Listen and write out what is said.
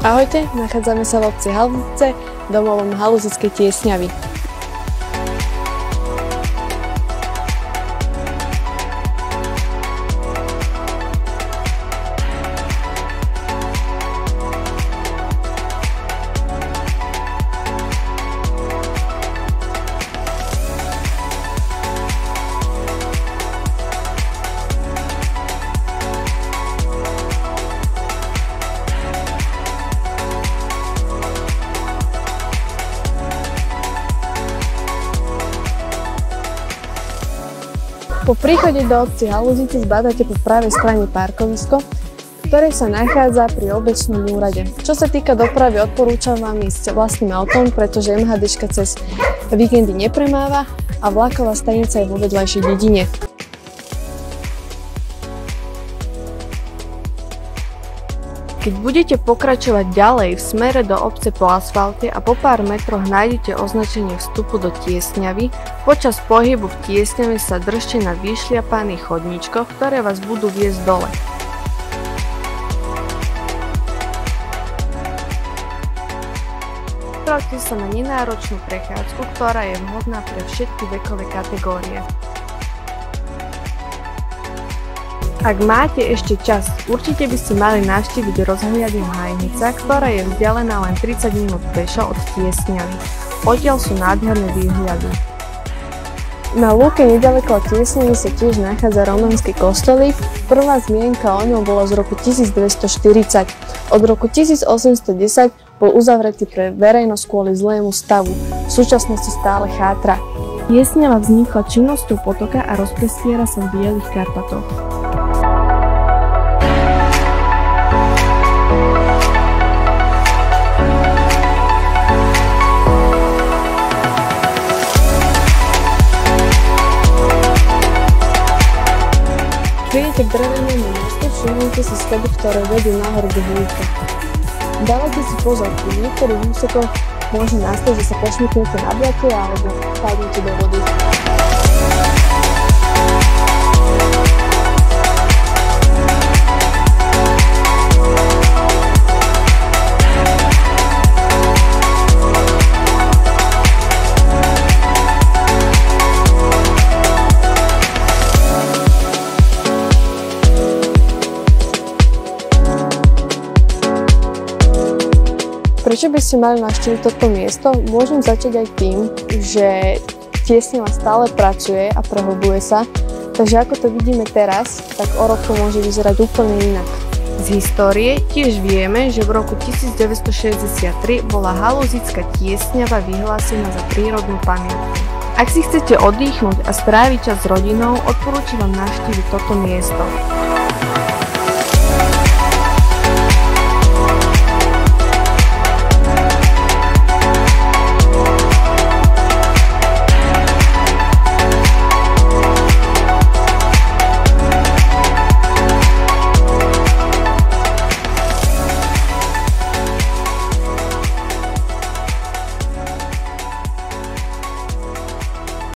Ahojte, nachádzame sa v obci Halúzice, domovom Halúzickej Tiesňavy. Po príchode do obci Halúzice zbadáte po pravej strane parkovisko, ktoré sa nachádza pri obecnom úrade. Čo sa týka dopravy, odporúčam vám ísť vlastným autom, pretože MHDčka cez víkendy nepremáva a vlaková stanica je vo vedľajšej dedine. Keď budete pokračovať ďalej v smere do obce po asfalte a po pár metroch nájdete označenie vstupu do Tiesňavy, počas pohybu v Tiesňave sa držte na vyšliapaných chodníčkoch, ktoré vás budú viesť dole. Pripravte sa na nenáročnú prechádzku, ktorá je vhodná pre všetky vekové kategórie. Ak máte ešte čas, určite by ste mali navštíviť rozhliadňu Hajnica, ktorá je vzdialená len 30 minút pešo od Tiesňavy. Odtiaľ sú nádherné výhľady. Na lúke nedaleko od Tiesňavy sa tiež nachádza romanský kostolík. Prvá zmienka o ňom bola z roku 1240. Od roku 1810 bol uzavretý pre verejnosť kvôli zlému stavu. V súčasnosti stále chátra. Tiesňava vznikla činnosťou potoka a rozprestiera sa v Bielých Karpatoch. Prídete k drevenému mostu, všimnite si stopy, ktoré vedú nahor do hĺbky. Dávajte si pozor, pri niektorých úsekoch môže nastať, že sa pošmyknete na blate alebo padnete do vody. Prečo by ste mali navštíviť toto miesto? Môžem začať aj tým, že Tiesňava stále pracuje a prehlbuje sa, takže ako to vidíme teraz, tak o rok to môže vyzerať úplne inak. Z histórie tiež vieme, že v roku 1963 bola Halúzická Tiesňava vyhlásená za prírodnú pamiatku. Ak si chcete oddychnúť a stráviť čas s rodinou, odporúčam vám navštíviť toto miesto.